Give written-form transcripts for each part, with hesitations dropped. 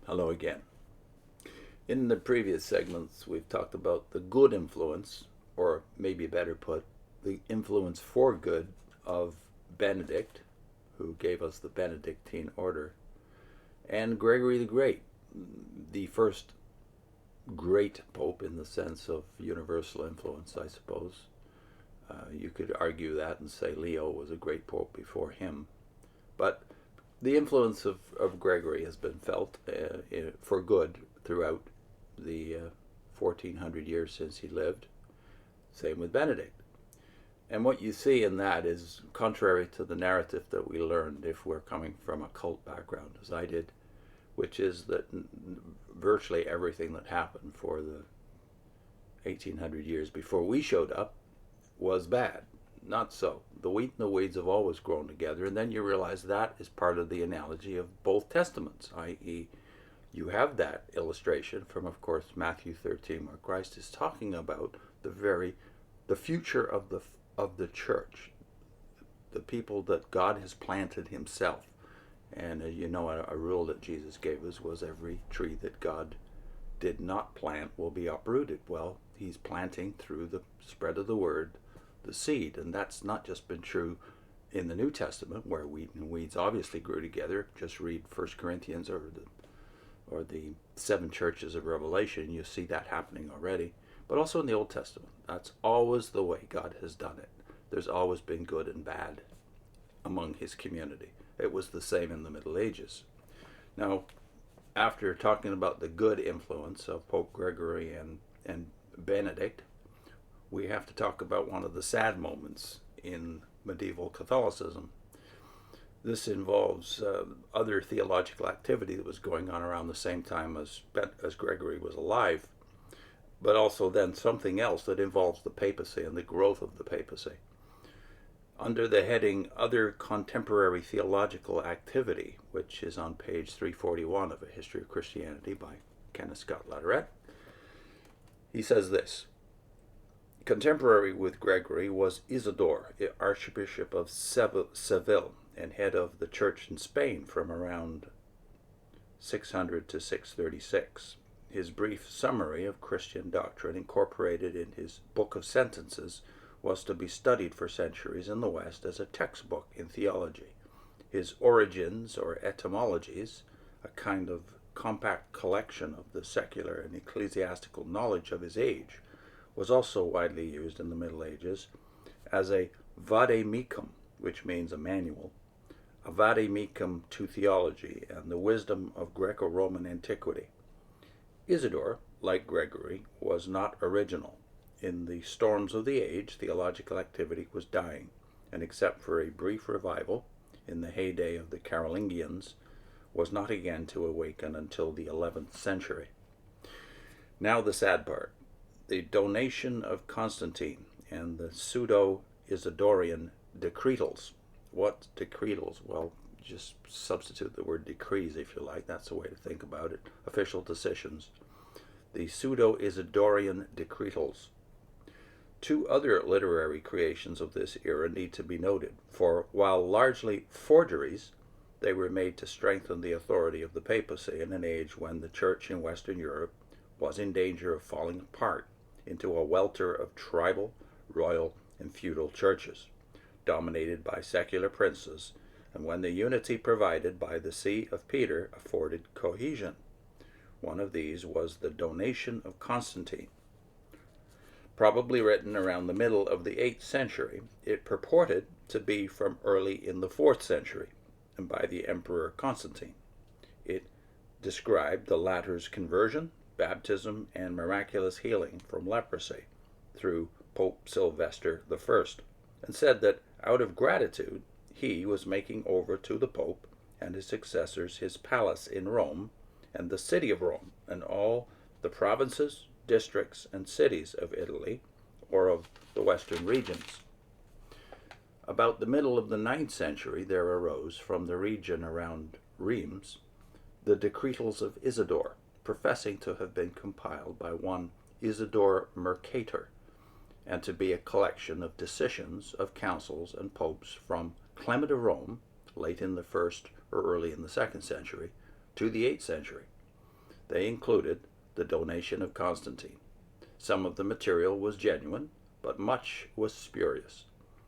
Hello again. In the previous segments, we've talked about the good influence, or maybe better put, the influence for good of Benedict, who gave us the Benedictine order, and Gregory the Great, the first great pope in the sense of universal influence, I suppose. You could argue that and say Leo was a great pope before him. But the influence of Gregory has been felt for good throughout the 1400 years since he lived. Same with Benedict. And what you see in that is contrary to the narrative that we learned if we're coming from a cult background, as I did, which is that virtually everything that happened for the 1800 years before we showed up was bad. Not so. The wheat and the weeds have always grown together, and then you realize that is part of the analogy of both testaments, i.e., you have that illustration from, of course, Matthew 13, where Christ is talking about the future of the church, the people that God has planted Himself. And as you know, a rule that Jesus gave us was every tree that God did not plant will be uprooted. Well, He's planting through the spread of the word the seed, and that's not just been true in the New Testament, where wheat and weeds obviously grew together. Just read 1 Corinthians or the 7 churches of Revelation, you see that happening already. But also in the Old Testament, that's always the way God has done it. There's always been good and bad among His community. It was the same in the Middle Ages. Now, after talking about the good influence of Pope Gregory and Benedict, we have to talk about one of the sad moments in medieval Catholicism. This involves other theological activity that was going on around the same time as Gregory was alive, but also then something else that involves the papacy and the growth of the papacy. Under the heading Other Contemporary Theological Activity, which is on page 341 of A History of Christianity by Kenneth Scott Latourette, he says this: contemporary with Gregory was Isidore, Archbishop of Seville, and head of the church in Spain from around 600 to 636. His brief summary of Christian doctrine, incorporated in his Book of Sentences, was to be studied for centuries in the West as a textbook in theology. His Origins, or Etymologies, a kind of compact collection of the secular and ecclesiastical knowledge of his age, was also widely used in the Middle Ages as a vademecum, which means a manual, a vademecum to theology and the wisdom of Greco-Roman antiquity. Isidore, like Gregory, was not original. In the storms of the age, theological activity was dying, and except for a brief revival in the heyday of the Carolingians, was not again to awaken until the 11th century. Now the sad part. The donation of Constantine and the pseudo-Isidorian decretals. What decretals? Well, just substitute the word decrees if you like. That's the way to think about it. Official decisions. The pseudo-Isidorian decretals. 2 other literary creations of this era need to be noted, for while largely forgeries, they were made to strengthen the authority of the papacy in an age when the church in Western Europe was in danger of falling apart into a welter of tribal, royal, and feudal churches, dominated by secular princes, and when the unity provided by the See of Peter afforded cohesion. One of these was the Donation of Constantine. Probably written around the middle of the 8th century, it purported to be from early in the 4th century, and by the Emperor Constantine. It described the latter's conversion, baptism, and miraculous healing from leprosy through Pope Sylvester I, and said that out of gratitude he was making over to the Pope and his successors his palace in Rome and the city of Rome and all the provinces, districts, and cities of Italy, or of the western regions. About the middle of the 9th century there arose from the region around Rheims the Decretals of Isidore, professing to have been compiled by one Isidore Mercator, and to be a collection of decisions of councils and popes from Clement of Rome, late in the 1st or early in the 2nd century, to the 8th century. They included the donation of Constantine. Some of the material was genuine, but much was spurious.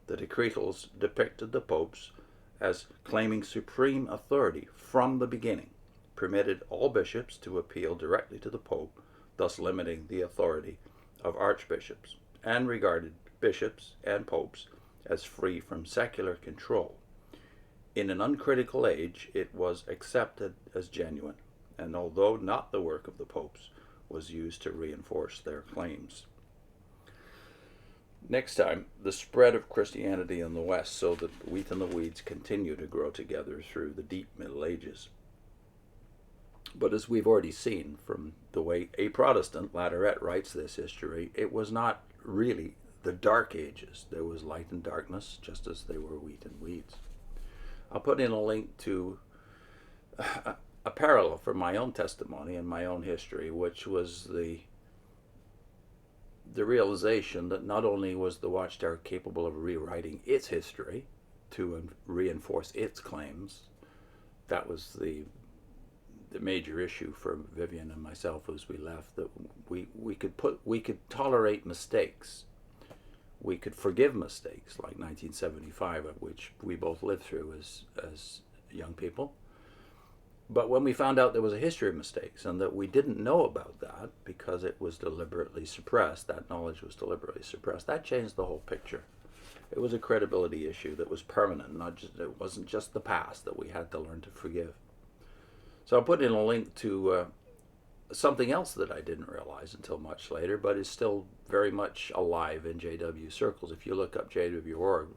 The decretals depicted the popes as claiming supreme authority from the beginning, permitted all bishops to appeal directly to the pope, thus limiting the authority of archbishops, and regarded bishops and popes as free from secular control. In an uncritical age, it was accepted as genuine, and although not the work of the popes, was used to reinforce their claims. Next time, the spread of Christianity in the West, so that the wheat and the weeds continue to grow together through the deep Middle Ages. But as we've already seen from the way a Protestant, Latourette, writes this history, it was not really the Dark Ages. There was light and darkness, just as they were wheat and weeds. I'll put in a link to a parallel from my own testimony and my own history, which was the realization that not only was the Watchtower capable of rewriting its history to reinforce its claims, that was the major issue for Vivian and myself as we left, that we could tolerate mistakes. We could forgive mistakes like 1975, of which we both lived through as young people. But when we found out there was a history of mistakes and that we didn't know about that because it was deliberately suppressed, that knowledge was deliberately suppressed, that changed the whole picture. It was a credibility issue that was permanent. It wasn't just the past that we had to learn to forgive. So I'll put in a link to something else that I didn't realize until much later, but is still very much alive in JW circles. If you look up JW.org,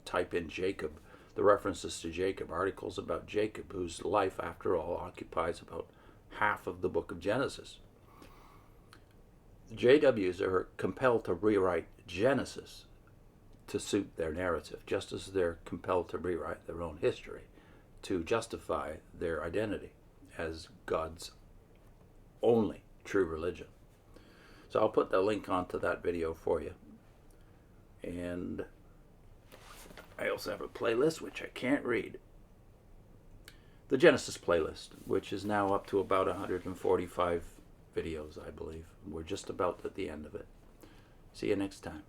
type in Jacob, the references to Jacob, articles about Jacob, whose life, after all, occupies about half of the book of Genesis. JWs are compelled to rewrite Genesis to suit their narrative, just as they're compelled to rewrite their own history to justify their identity as God's only true religion. So I'll put the link onto that video for you. And I also have a playlist which I can't read. The Genesis playlist, which is now up to about 145 videos, I believe. We're just about at the end of it. See you next time.